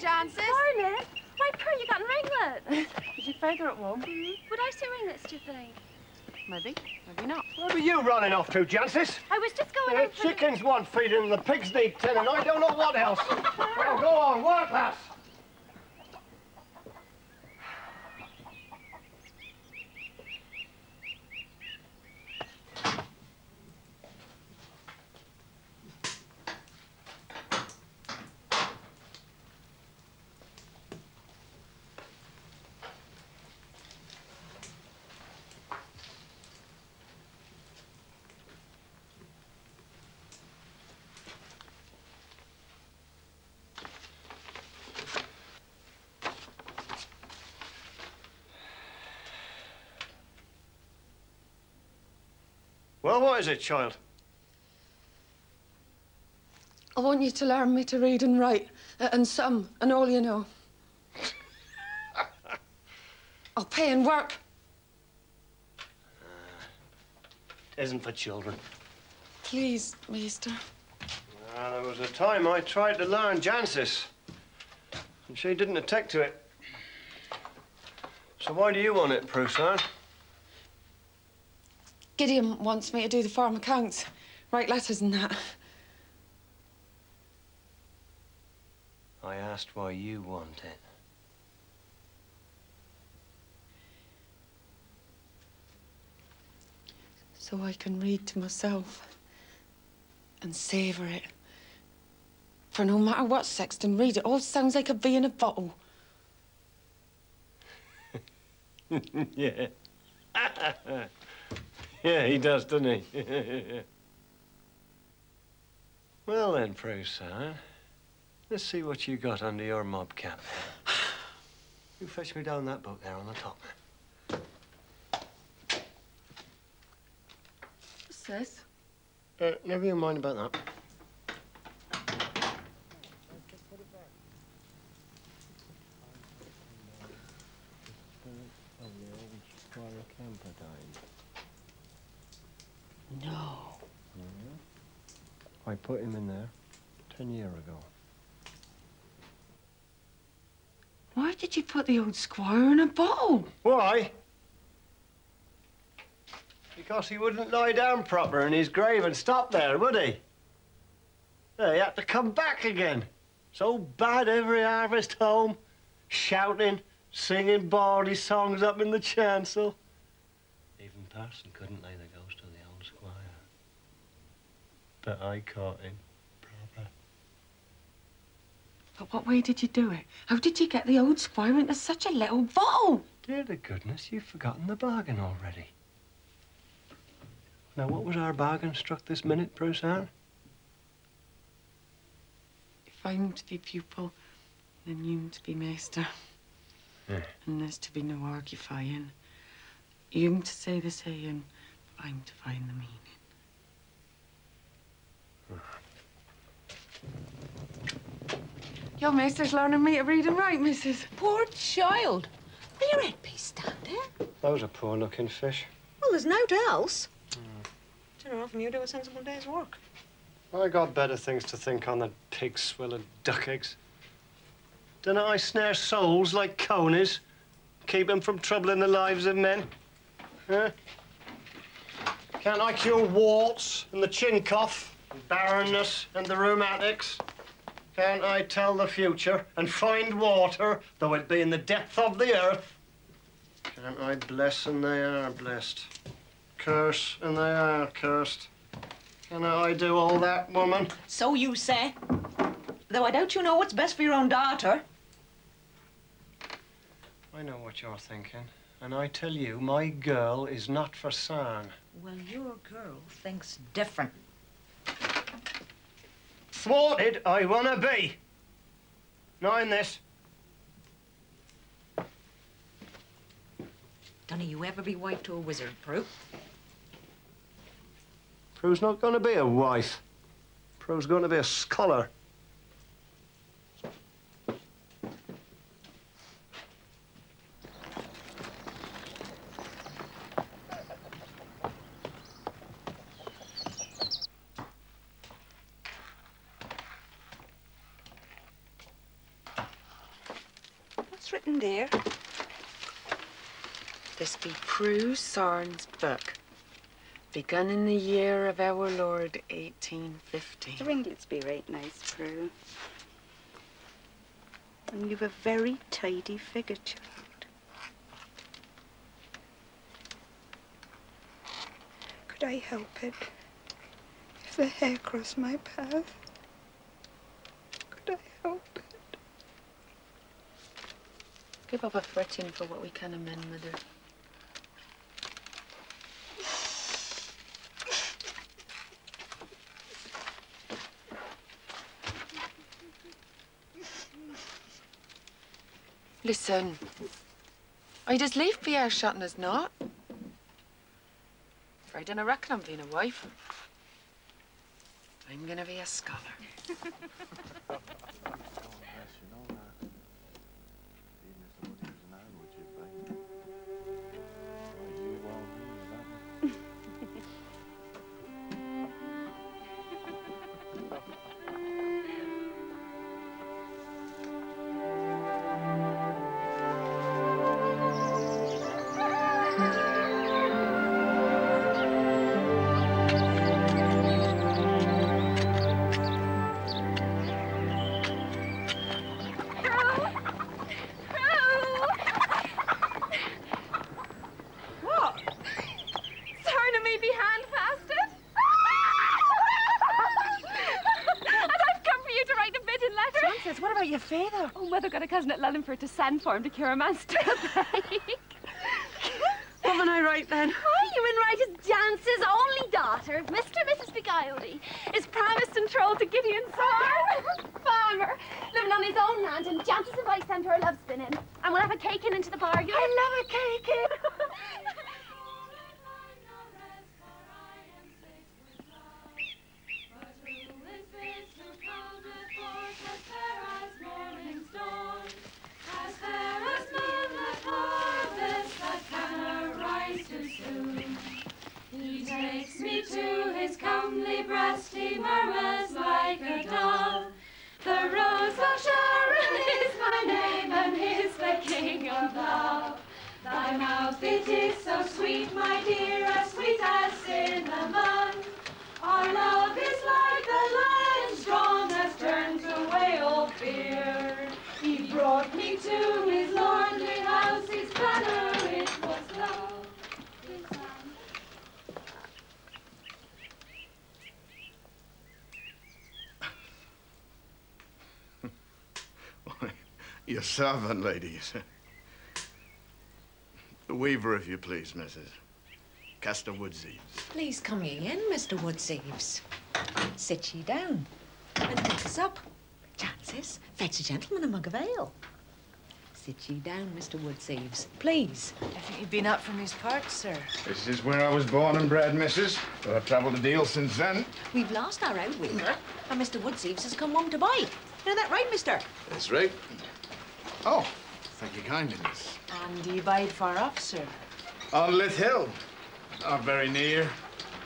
Jancis. Morning. Why, Prue, you got in ringlets. Is your father at home? Would I see ringlets, do you think? Maybe, maybe not. Where are you running off to, Jancis? I was just going The out for chickens want feeding and the pigs need tending. I don't know what else. Well, go on, work, lass. Well, what is it, child? I want you to learn me to read and write, and some, and all you know. I'll pay and work. It isn't for children. Please, Maester. There was a time I tried to learn Jancis, and she didn't take to it. So why do you want it, Prusan? Gideon wants me to do the farm accounts, write letters and that. I asked why you want it. So I can read to myself and savour it. For no matter what Sexton read, it all sounds like a bee in a bottle. Yeah. Yeah, he does, doesn't he? Well then, Prusan, let's see what you got under your mob cap. You fetch me down that book there on the top. What's this? Never you mind about that. No. I put him in there 10 years ago. Why did you put the old squire in a bottle? Why? Because he wouldn't lie down proper in his grave and stop there, would he? Yeah, he had to come back again. So bad every harvest home, shouting, singing baldy songs up in the chancel. Even Parson couldn't lay the ghost of the old squire. But I caught him proper. But what way did you do it? How did you get the old squire into such a little bottle? Dear to goodness, you've forgotten the bargain already. Now, what was our bargain struck this minute, Prusan? If I'm to be pupil, then you to be maester. Yeah. And there's to be no argufying. You to say the saying, I'm to find the meaning. Your maester's learning me to read and write, missus. Poor child. Are your headpiece stand there? That was a poor-looking fish. Well, there's naught else. Don't know, often you do a sensible day's work. I got better things to think on than pig swill and duck eggs. Don't I snare souls like conies? Keep them from troubling the lives of men? Huh? Can't I cure warts and the chin cough, and barrenness and the rheumatics? Can't I tell the future and find water, though it be in the depth of the earth? Can't I bless and they are blessed? Curse and they are cursed. Can I do all that, woman? So you say. Though I doubt you know what's best for your own daughter. I know what you're thinking. And I tell you, my girl is not for song. Well, your girl thinks different. Thwarted I wanna be. Not in this. Dunno you ever be wife to a wizard, Prue. Prue's not gonna be a wife. Prue's gonna be a scholar. What's written there? This be Prue Sorn's book, begun in the year of our Lord 1850. The ringlets be right nice, Prue. And you've a very tidy figure, child. Could I help it if the hair crossed my path? Could I help it? Give up a fretting for what we can amend, Mother. Listen, I just leave Pierre shutting us not. For I dinna reckon I'm being a wife. I'm gonna be a scholar. What about your father? Oh, Mother got a cousin at Lullenford to send for him to cure a man's toothache. What will I write then? Oh, you will write as Jance's only daughter, Mr. and Mrs. Beguiley, is promised and trolled to Gideon Sorn, farmer, living on his own land, and Jance's invites them to her love spinning. And we'll have a cake in into the bargain. I love a cake in. He takes me to his comely breast, he murmurs like a dove. The Rose of Sharon is my name, and he's the King of Love. Thy mouth, it is so sweet, my dear, as sweet as cinnamon. Our love is like the lion strong, has turned away all fear. He brought me to his lordly house, his banner it was love. Your servant, ladies. The weaver, if you please, Mrs. Castor Woodseaves. Please come ye in, Mr. Woodseaves. Sit ye down and pick us up. Chances, fetch a gentleman a mug of ale. Sit ye down, Mr. Woodseaves, please. I think you've been up from these parts, sir. This is where I was born and bred, Mrs. But I've travelled a deal since then. We've lost our out weaver, and Mr. Woodseaves has come home to buy. Isn't that right, mister? That's right. Oh, thank you kindly, miss. And do you bide far off, sir? On Lith Hill. Not very near,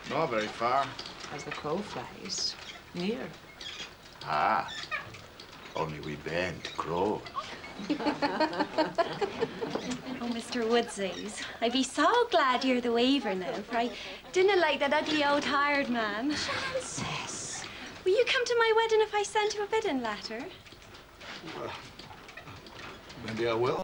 not very far. As the crow flies, near. Ah, only we bend to crow. Oh, Mr. Woodseaves, I be so glad you're the weaver now, for I didn't like that ugly old hired man. Frances. Will you come to my wedding if I send you a bidding letter? Maybe I will.